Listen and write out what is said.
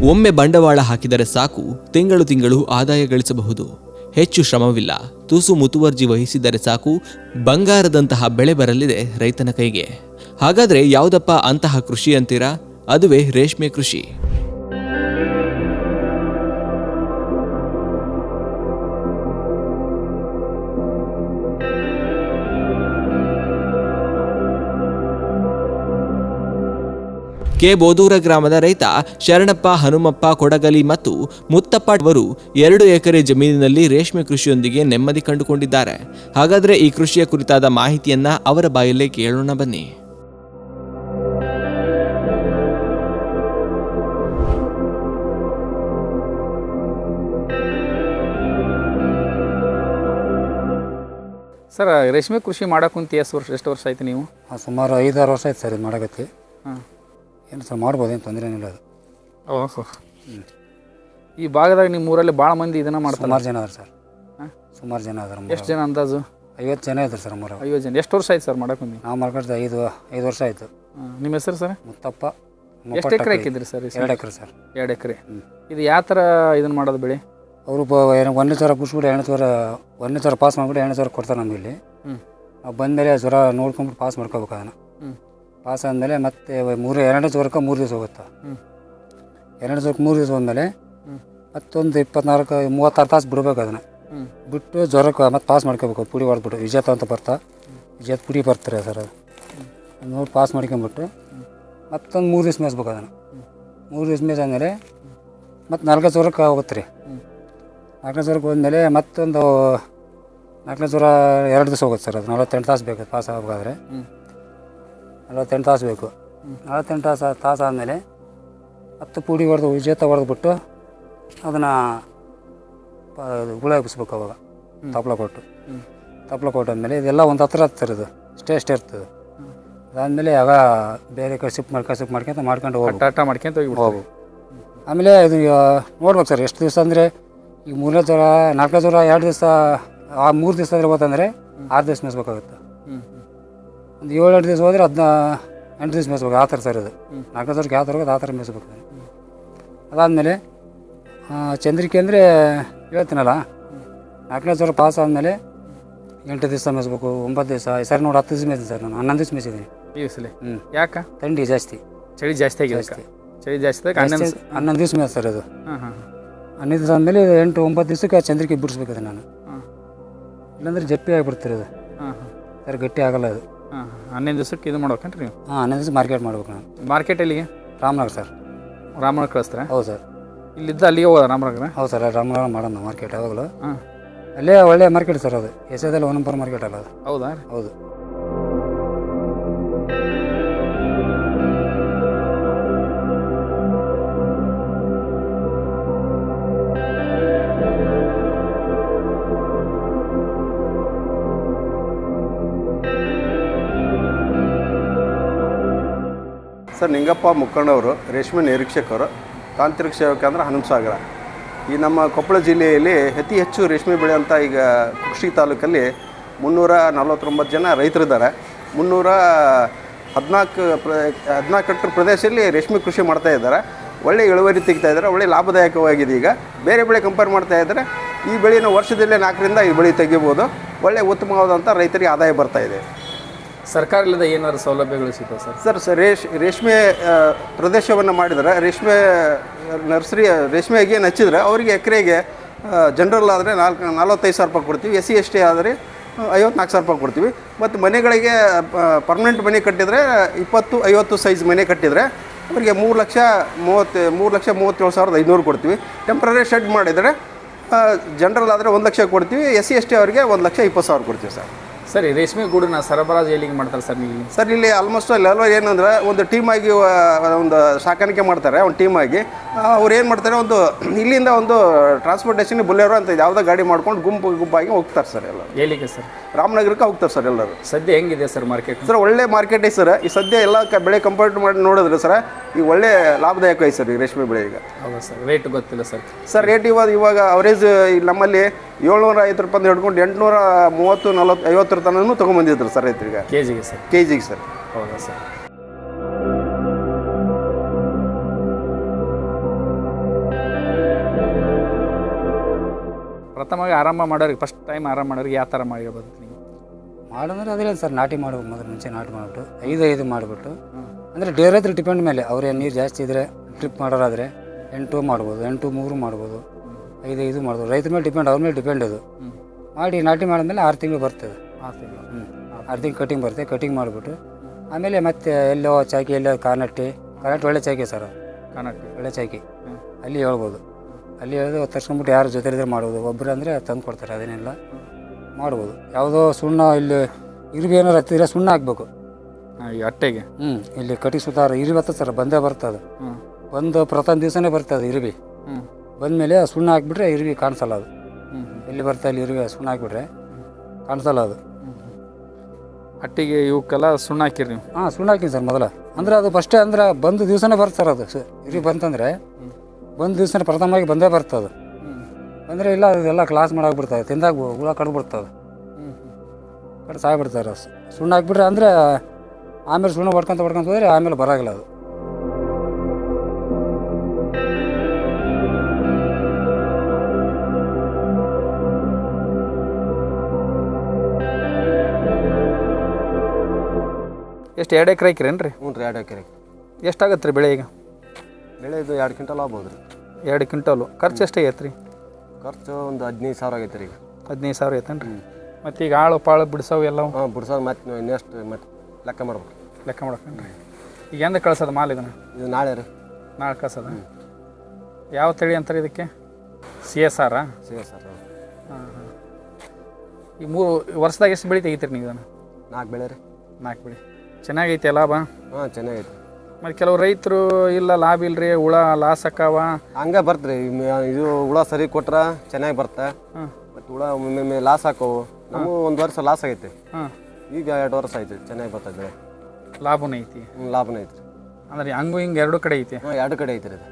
ಒಮ್ಮೆ ಬಂಡವಾಳ ಹಾಕಿದರೆ ಸಾಕು, ತಿಂಗಳು ಆದಾಯ ಗಳಿಸಬಹುದು. ಹೆಚ್ಚು ಶ್ರಮವಿಲ್ಲ. ತುಸು ಮುತುವರ್ಜಿ ವಹಿಸಿದರೆ ಸಾಕು, ಬಂಗಾರದಂತಹ ಬೆಳೆ ಬರಲಿದೆ ರೈತನ ಕೈಗೆ. ಹಾಗಾದ್ರೆ ಯಾವುದಪ್ಪ ಅಂತಹ ಕೃಷಿ ಅಂತೀರಾ? ಅದುವೇ ರೇಷ್ಮೆ ಕೃಷಿ. ಕೆ ಬೋದೂರ ಗ್ರಾಮದ ರೈತ ಶರಣಪ್ಪ ಹನುಮಪ್ಪ ಕೊಡಗಲಿ ಮತ್ತು ಮುತ್ತಪ್ಪ ಅವರು 2 ಎಕರೆ ಜಮೀನಿನಲ್ಲಿ ರೇಷ್ಮೆ ಕೃಷಿಯೊಂದಿಗೆ ನೆಮ್ಮದಿ ಕಂಡುಕೊಂಡಿದ್ದಾರೆ. ಹಾಗಾದರೆ ಈ ಕೃಷಿಯ ಕುರಿತಾದ ಮಾಹಿತಿಯನ್ನ ಅವರ ಬಾಯಲ್ಲೇ ಕೇಳೋಣ ಬನ್ನಿ. ಸರ್, ರೇಷ್ಮೆ ಕೃಷಿ ಮಾಡಕ್ಕಂತ ಎಷ್ಟು ವರ್ಷ ಆಯ್ತು ನೀವು? ಸುಮಾರು 5-6 ವರ್ಷ ಆಯ್ತು ಸರ್ ಇದು ಮಾಡಕತ್ತಿ. ಏನು ಸರ್ ಮಾಡ್ಬೋದು, ಏನು ತೊಂದರೆ ಏನಿಲ್ಲ ಅದು. ಓಹ್ ಸರ್, ಈ ಭಾಗದಾಗ ನಿಮ್ಮ ಊರಲ್ಲಿ ಭಾಳ ಮಂದಿ ಇದನ್ನು ಮಾಡ್ತಾರೆ? ಸುಮಾರು ಜನ ಅದಾರೆ ಸರ್. ಸುಮಾರು ಜನ ಅದಾರೆ. ಎಷ್ಟು ಜನ ಅಂದಾಜು? 50 ಜನ ಇದ್ದಾರೆ ಸರ್. 50 ಜನ. ಎಷ್ಟು ವರ್ಷ ಆಯ್ತು ಸರ್ ಮಾಡಕ್ಕಂದು? ನಾವು ಮಾಡ್ಕೊಳ್ತಾ 5 ವರ್ಷ ಆಯಿತು. ನಿಮ್ಮ ಹೆಸರು ಸರ್? ಮುತ್ತಪ್ಪ. ಎಷ್ಟು ಎಕರೆ ಹಾಕಿದ್ರಿ ಸರ್? 2 ಎಕರೆ ಸರ್. 2 ಎಕರೆ. ಇದು ಯಾವ ಥರ ಇದನ್ನು ಮಾಡೋದು ಬೆಳೆ? ಅವರು 1,000 ಬಿಡ್ಸ್ಬಿಟ್ಟು 1,000 ಪಾಸ್ ಮಾಡಿಬಿಟ್ಟು 2,000 ಕೊಡ್ತಾರೆ ನಮಗೆ ಇಲ್ಲಿ. ನಾವು ಬಂದಮೇಲೆ ಜ್ವರ ನೋಡ್ಕೊಂಬಿಟ್ಟು ಪಾಸ್ ಮಾಡ್ಕೋಬೇಕು ಅದನ್ನು. ಪಾಸ್ ಆದಮೇಲೆ ಮತ್ತೆ 2 ಜ್ವರಕ್ಕೆ 3 ದಿವಸ ಹೋಗುತ್ತೆ. 2 ಜ್ವರಕ್ಕೆ 3 ದಿವಸ ಹೋದ್ಮೇಲೆ ಮತ್ತೊಂದು 36 ತಾಸು ಬಿಡ್ಬೇಕು ಅದನ್ನು. ಬಿಟ್ಟು ಜ್ವರಕ್ಕೆ ಮತ್ತೆ ಪಾಸ್ ಮಾಡ್ಕೋಬೇಕು. ಪುಡಿ ಹೊಡೆದ್ಬಿಟ್ಟು ವಿಜೇತ ಅಂತ ವಿಜೇತ ಪುಡಿ ಬರ್ತಾರೆ ಸರ್. ಅದು ನೋಡಿ ಪಾಸ್ ಮಾಡ್ಕೊಂಬಿಟ್ಟು ಮತ್ತೊಂದು 3 ದಿವಸ ಮೇಯಿಸ್ಬೇಕು ಅದನ್ನು. 3 ದಿವಸ ಮೇಯ್ಸಾದ್ಮೇಲೆ ಮತ್ತು 4 ಜ್ವರಕ್ಕೆ ಹೋಗುತ್ತೆ ರೀ. 4 ಜ್ವರಕ್ಕೆ ಹೋದ್ಮೇಲೆ ಮತ್ತೊಂದು 4 ಜ್ವರ 2 ದಿವಸ ಹೋಗುತ್ತೆ ಸರ್. ಅದು 48 ತಾಸು ಬೇಕು ಪಾಸ್ ಆಗಬೇಕಾದ್ರೆ. 48 ತಾಸು ಬೇಕು. 48 ತಾಸು ಆದಮೇಲೆ ಮತ್ತೆ ಪುಡಿ ಹೊಡೆದು ವಿಜೇತ ಹೊಡೆದ್ಬಿಟ್ಟು ಅದನ್ನು ಗುಳ ಎಬ್ಬಿಸ್ಬೇಕು. ಅವಾಗ ತಪ್ಪಲ ಕೊಟ್ಟಾದ್ಮೇಲೆ ಇದೆಲ್ಲ ಒಂದು ಹತ್ರ ಇದು ಇಷ್ಟೇ ಇರ್ತದೆ. ಅದಾದಮೇಲೆ ಆಗ ಬೇರೆ ಕಡೆ ಶಿಫ್ಟ್ ಮಾಡ್ಕೊಂಡು ಹೋಗ್ಬೇಕು. ಆಮೇಲೆ ಇದು ನೋಡ್ಬೇಕು ಸರ್ ಎಷ್ಟು ದಿವಸ ಅಂದರೆ ಈಗ 3 ಜ್ವರ 4 ಜ್ವರ 2 ದಿವಸ 3 ದಿವಸ ಇರ್ಬೋದಂದರೆ 6 ದಿವಸ ಮೇಯಿಸ್ಬೇಕಾಗುತ್ತೆ. ಒಂದು 7-8 ದಿವಸ ಹೋದರೆ 8 ದಿವಸ ಮೇಯಿಸ್ಬೇಕು. ಆ ಥರ ಸರ್ ಇದು 4 ಜ್ವರಕ್ಕೆ ಯಾವ ಥರ ಹೋಗೋದು ಆ ಥರ ಮೇಯಿಸ್ಬೇಕು. ಅದಾದಮೇಲೆ ಚಂದ್ರಿಕೆ ಅಂದರೆ ಹೇಳ್ತೀನಲ್ಲ, 4ನೇ ಜ್ವರ ಪಾಸ್ ಆದಮೇಲೆ 8 ದಿವಸ ಮೇಯಿಸ್ಬೇಕು, 9 ದಿವಸ. ಸರ್ ನೋಡಿ 10 ದಿವಸ ಮೇಯಿಸಿದೆ ಸರ್. ನಾನು 11 ದಿವಸ ಮೇಯಿಸಿದ್ದೀನಿ ಈ ಸಲ. ಯಾಕೆ? ಥಂಡಿ ಜಾಸ್ತಿ, ಚಳಿ ಜಾಸ್ತಿ ಆಗಿದೆ. ಚಳಿ ಜಾಸ್ತಿ 11 ದಿವಸ ಮೇಯ್ತು ಸರ್ ಅದು. 11 ದಿವಸ ಆದಮೇಲೆ 8-9 ದಿವಸಕ್ಕೆ ಚಂದ್ರಿಕೆ ಬಿಡಿಸ್ಬೇಕು ನಾನು. ಇಲ್ಲಾಂದ್ರೆ ಜಪ್ಪಿ ಆಗಿಬಿಡ್ತಾರೆ ಅದು ಸರ್, ಗಟ್ಟಿ ಆಗಲ್ಲ ಅದು. 11 ದಿವಸಕ್ಕೆ ಇದು ಮಾಡ್ಬೇಕಂಟ್ರಿ ನೀವು? 11 ದಿವಸ ಮಾರ್ಕೆಟ್ ಮಾಡ್ಬೇಕು ನಾನು. ಮಾರ್ಕೆಟ್ ಎಲ್ಲಿಗೆ? ರಾಮನಗರ ಸರ್. ರಾಮನಗರ ಕಳಿಸ್ತಾರೆ? ಹೌದು ಸರ್. ಇಲ್ಲಿದ್ದ ಅಲ್ಲಿಗೆ ಹೋದ ರಾಮನಗರ? ಹೌದು ಸರ್, ರಾಮನಗರ ಮಾಡೋಣ ಮಾರ್ಕೆಟ್ ಯಾವಾಗಲೂ. ಅಲ್ಲೇ ಒಳ್ಳೆ ಮಾರ್ಕೆಟ್ ಸರ್ ಅದು. ಎಸೆದಲ್ಲಿ 1 ನಂಬರ್ ಮಾರ್ಕೆಟ್ ಅಲ್ಲ ಅದು. ಹೌದಾ? ಹೌದು. ಸರ್, ನಿಂಗಪ್ಪ ಮುಕ್ಕಣ್ಣವರು ರೇಷ್ಮೆ ನಿರೀಕ್ಷಕರು, ತಾಂತ್ರಿಕ ಸೇವಕ ಅಂದರೆ ಹನುಮಸಾಗರ. ಈ ನಮ್ಮ ಕೊಪ್ಪಳ ಜಿಲ್ಲೆಯಲ್ಲಿ ಅತಿ ಹೆಚ್ಚು ರೇಷ್ಮೆ ಬೆಳೆಯುವಂಥ ಈಗ ಕುಕ್ಷಿ ತಾಲೂಕಲ್ಲಿ 349 ಜನ ರೈತರಿದ್ದಾರೆ. 314 ಹೆಕ್ಟರ್ ಪ್ರದೇಶದಲ್ಲಿ ರೇಷ್ಮೆ ಕೃಷಿ ಮಾಡ್ತಾ ಇದ್ದಾರೆ. ಒಳ್ಳೆ ಇಳುವರಿ ತೆಗಿತಾ ಇದ್ದಾರೆ. ಒಳ್ಳೆ ಲಾಭದಾಯಕವಾಗಿದೆ. ಈಗ ಬೇರೆ ಬೆಳೆ ಕಂಪೇರ್ ಮಾಡ್ತಾ ಇದ್ದರೆ ಈ ಬೆಳೆನ ವರ್ಷದಲ್ಲೇ 4ರಿಂದ 5 ಬೆಳೆ ತೆಗಿಬೋದು. ಒಳ್ಳೆ ಉತ್ತಮವಾದಂಥ ರೈತರಿಗೆ ಆದಾಯ ಬರ್ತಾ ಇದೆ. ಸರ್ಕಾರದಿಂದ ಏನಾದ್ರು ಸೌಲಭ್ಯಗಳು ಸಿಗ್ತವೆ ಸರ್? ಸರ್, ರೇಷ್ಮೆ ಪ್ರದೇಶವನ್ನು ಮಾಡಿದರೆ ರೇಷ್ಮೆಗೆ ಏನು ಹಚ್ಚಿದ್ರೆ ಅವರಿಗೆ ಎಕರೆಗೆ ಜನರಲ್ ಆದರೆ 45,000 ರೂಪಾಯಿ ಕೊಡ್ತೀವಿ. SC ST ಆದರೆ 54,000 ರೂಪಾಯಿ ಕೊಡ್ತೀವಿ. ಮತ್ತು ಮನೆಗಳಿಗೆ ಪರ್ಮನೆಂಟ್ ಮನೆ ಕಟ್ಟಿದರೆ 20-50 ಸೈಜ್ ಮನೆ ಕಟ್ಟಿದರೆ ಅವರಿಗೆ 3,37,500 ಕೊಡ್ತೀವಿ. ಟೆಂಪ್ರರಿ ಶೆಡ್ ಮಾಡಿದರೆ ಜನರಲ್ ಆದರೆ 1 ಲಕ್ಷ ಕೊಡ್ತೀವಿ. SC ST ಅವರಿಗೆ 1,20,000 ಕೊಡ್ತೀವಿ ಸರ್. ಸರಿ, ರೇಷ್ಮೆ ಗೂಡನ್ನ ಸರಬರಾಜು ಎಲ್ಲಿಗೆ ಮಾಡ್ತಾರೆ ಸರ್ ನೀವು? ಸರ್, ಇಲ್ಲಿ ಆಲ್ಮೋಸ್ಟ್ ಎಲ್ಲ ಏನಂದರೆ ಒಂದು ಟೀಮಾಗಿ ಒಂದು ಸಾಕಾಣಿಕೆ ಮಾಡ್ತಾರೆ. ಒಂದು ಟೀಮಾಗಿ ಅವ್ರು ಏನು ಮಾಡ್ತಾರೆ, ಇಲ್ಲಿಂದ ಒಂದು ಟ್ರಾನ್ಸ್ಪೋರ್ಟೇಷನ್ ಬುಲೆರೋ ಅಂತ ಯಾವುದೋ ಗಾಡಿ ಮಾಡ್ಕೊಂಡು ಗುಂಪಾಗಿ ಹೋಗ್ತಾರೆ ಸರ್. ಎಲ್ಲ ಎಲ್ಲಿಗೆ ಸರ್? ರಾಮನಗರಕ್ಕೆ ಹೋಗ್ತಾರೆ ಸರ್ ಎಲ್ಲರೂ. ಸದ್ಯ ಹೆಂಗಿದೆ ಸರ್ ಮಾರ್ಕೆಟ್? ಸರ್, ಒಳ್ಳೆ ಮಾರ್ಕೆಟ್ ಐತೆ ಸರ್. ಈ ಸದ್ಯ ಎಲ್ಲ ಬೆಳೆ ಕಂಪೇರ್ ಮಾಡಿ ನೋಡಿದ್ರೆ ಸರ್ ಈಗ ಒಳ್ಳೆ ಲಾಭದಾಯಕ ಐತೆ ಸರ್ ಈ ರೇಷ್ಮೆ ಬೆಳೆ ಈಗ. ಹೌದಾ ಸರ್? ರೇಟ್ ಗೊತ್ತಿಲ್ಲ ಸರ್. ಸರ್, ರೇಟ್ ಇವಾಗ ಅವರೇಜ್ ನಮ್ಮಲ್ಲಿ 750 ರೂಪಾಯಿ ಹಿಡ್ಕೊಂಡು 830-40-50 ತನೂ ತೊಗೊಂಬಂದಿದ್ರು ಸರ್ ರೈತರಿಗೆ. ಕೆಜಿಗೆ ಸರ್? ಕೆಜಿಗೆ ಸರ್. ಹೌದಾ ಸರ್? ಪ್ರಥಮವಾಗಿ ಆರಂಭ ಮಾಡೋರಿಗೆ ಫಸ್ಟ್ ಟೈಮ್ ಆರಂಭ ಮಾಡೋರಿಗೆ ಯಾವ ಥರ ಮಾಡಿರ್ಬೋದು ನೀವು? ಮಾಡೋದ್ರೆ ಅದೇ ಸರ್, ನಾಟಿ ಮಾಡ್ಬೇಕು ಮೊದಲು, ಮುಂಚೆ ನಾಟಿ ಮಾಡಿಬಿಟ್ಟು 5 ಮಾಡಿಬಿಟ್ಟು, ಅಂದರೆ ಡೇರ್ ಹತ್ರ ಡಿಪೆಂಡ್ ಮೇಲೆ ಅವ್ರು ನೀರು ಜಾಸ್ತಿ ಇದ್ದರೆ ಡ್ರಿಪ್ ಮಾಡೋರಾದರೆ 8 ಮಾಡ್ಬೋದು, 8 3 ಮಾಡ್ಬೋದು, 5 ಮಾಡ್ಬೋದು. ರೈತರ ಮೇಲೆ ಡಿಪೆಂಡ್, ಅವ್ರ ಮೇಲೆ ಡಿಪೆಂಡ್ ಅದು. ಮಾಡಿ ನಾಟಿ ಮಾಡಿದ್ಮೇಲೆ 6 ತಿಂಗಳು ಬರ್ತದೆ. 6 ತಿಂಗಳು 6 ತಿಂಗಳು ಕಟಿಂಗ್ ಬರುತ್ತೆ. ಕಟಿಂಗ್ ಮಾಡಿಬಿಟ್ಟು ಆಮೇಲೆ ಮತ್ತೆ ಎಲ್ಲೋ ಚಾಕಿ, ಎಲ್ಲೋ ಕಾನಟ್ಟಿ ಒಳ್ಳೆ ಚಾಕಿ ಸರ್, ಅದು ಕಾಣಕ್ಕೆ ಒಳ್ಳೆ ಚಾಕಿ, ಅಲ್ಲಿ ಹೇಳ್ಬೋದು. ಅಲ್ಲಿ ಹೇಳಿದ್ರೆ ತರ್ಸ್ಕೊಂಡ್ಬಿಟ್ಟು ಯಾರು ಜೊತೆ ಇದ್ರೆ ಮಾಡ್ಬೋದು. ಒಬ್ಬರು ಅಂದರೆ ತಂದು ಕೊಡ್ತಾರೆ, ಅದನ್ನೆಲ್ಲ ಮಾಡ್ಬೋದು. ಯಾವುದೋ ಸುಣ್ಣ ಇಲ್ಲಿ ಇರುಬಿ ಏನಾರು ಹತ್ತಿದ್ರೆ ಸುಣ್ಣ ಹಾಕ್ಬೇಕು ಈ ಅಟ್ಟೆಗೆ. ಇಲ್ಲಿ ಕಟಿ ಸುತ್ತಾರ ಇರುಬಿ ಬರ್ತದೆ ಸರ್, ಬಂದೇ ಬರ್ತದೆ. ಬಂದು ಪ್ರಥಮ ದಿವಸನೇ ಬರ್ತದೆ ಇರುಬಿ. ಬಂದಮೇಲೆ ಸುಣ್ಣ ಹಾಕ್ಬಿಟ್ರೆ ಇರುಬಿ ಕಾಣಿಸಲ್ಲ. ಅದು ಎಲ್ಲಿ ಬರ್ತದೆ ಅಲ್ಲಿ ಇರುಬಿ ಸುಣ್ಣ ಹಾಕ್ಬಿಟ್ರೆ ಕಾಣಿಸಲ್ಲ ಅದು. ಅಟ್ಟಿಗೆ ಇವಕ್ಕೆಲ್ಲ ಸುಣ್ಣ ಹಾಕಿರಿ ನೀವು? ಸುಣ್ಣ ಹಾಕಿನಿ ಸರ್ ಮೊದಲ. ಅಂದರೆ ಅದು ಫಸ್ಟೇ ಅಂದ್ರೆ ಬಂದು ದಿವಸನೇ ಬರ್ತದೆ ಸರ್. ಅದು ಇರುಬಿ ಬಂತಂದರೆ ಬಂದು ದಿವಸನೇ ಪ್ರಥಮವಾಗಿ ಬಂದೇ ಬರ್ತದೆ. ಅಂದರೆ ಇಲ್ಲ ಅದೆಲ್ಲ ಕ್ಲಾಸ್ ಮಾಡಾಕ್ಬಿಡ್ತದೆ, ತಿಂದಾಗ ಹುಳ ಕಡ್ಬಿಡ್ತದೆ, ಕಡ್ದು ಸಾಯ್ಬಿಡ್ತಾರೆ. ಸುಣ್ಣ ಹಾಕ್ಬಿಟ್ರೆ ಅಂದರೆ ಆಮೇಲೆ ಸುಣ್ಣ ಹೊಡ್ಕೊಂತ ಹೋದರೆ ಆಮೇಲೆ ಬರೋಗಿಲ್ಲ ಅದು. ಎಷ್ಟು 2 ಎಕರೆ ಹಾಕಿರೇನು ರೀ? ಹ್ಞೂ ರೀ, 2 ಎಕರೆ. ಎಷ್ಟಾಗತ್ತೆ ರೀ ಬೆಳೆ ಈಗ? ಬೆಳೆ ಇದು 2 ಕ್ವಿಂಟಲ್ ಆಗ್ಬೋದು ರೀ. 2 ಕ್ವಿಂಟಲು. ಖರ್ಚು ಎಷ್ಟಾಗೈತೆ ರೀ? ಖರ್ಚು ಒಂದು 15,000 ಆಗೈತೆ ರೀ ಈಗ. 15,000 ಐತೇನು ರೀ? ಮತ್ತು ಈಗ ಆಳು ಪಾಳು ಬಿಡಿಸೋವು ಎಲ್ಲವು? ಬಿಡ್ಸೋದು ಮತ್ತೆ ಇನ್ನೆಷ್ಟು ಮತ್ತೆ ಲೆಕ್ಕ ಮಾಡ್ಬೇಕು. ಲೆಕ್ಕ ಮಾಡಕ್ಕೇನು ರೀ? ಈಗ ಎಂದ ಕಳ್ಸೋದು ಮಾಲ್ ಇದನ್ನು? ಇದು ನಾಳೆ ರೀ. ನಾಳೆ ಕಳ್ಸೋದ? ಯಾವ ತಳಿ ಅಂತಾರೆ ಇದಕ್ಕೆ? CSR? ಸರಿ ಸರ್. ಹಾಂ. ಈ 3 ವರ್ಷದಾಗ ಎಷ್ಟು ಬೆಳೆ ತೆಗಿತೀರಿ ನೀವು ಇದನ್ನು? 4 ಬೆಳೆ ರೀ. 4 ಬೆಳೆ. ಚೆನ್ನಾಗೈತೆ ಲಾಭ? ಹಾಂ, ಚೆನ್ನಾಗೈತೆ. ಮತ್ತು ಕೆಲವು ರೈತರು ಇಲ್ಲ ಲಾಭ ಇಲ್ರಿ, ಹುಳ ಲಾಸ್ ಆಕಾವ ಹಂಗೆ ಬರ್ತ್ರಿ. ಇದು ಹುಳ ಸರಿ ಕೊಟ್ರೆ ಚೆನ್ನಾಗಿ ಬರ್ತಾ, ಮತ್ತು ಹುಳ ಒಮ್ಮೊಮ್ಮೆ ಲಾಸ್ ಹಾಕೋವು. ನಮಗೂ 1 ವರ್ಷ ಲಾಸ್ ಆಗೈತೆ. ಈಗ 2 ವರ್ಷ ಆಯ್ತು ಚೆನ್ನಾಗಿ ಬರ್ತದೆ ಬೆಳೆ. ಲಾಭನೂ ಐತಿ? ಲಾಭನೇ ಐತ್ರಿ. ಅಂದ್ರೆ ಹಂಗೂ ಹಿಂಗೆ 2 ಕಡೆ ಐತಿ? 2 ಕಡೆ ಐತ್ರಿ ಅದು.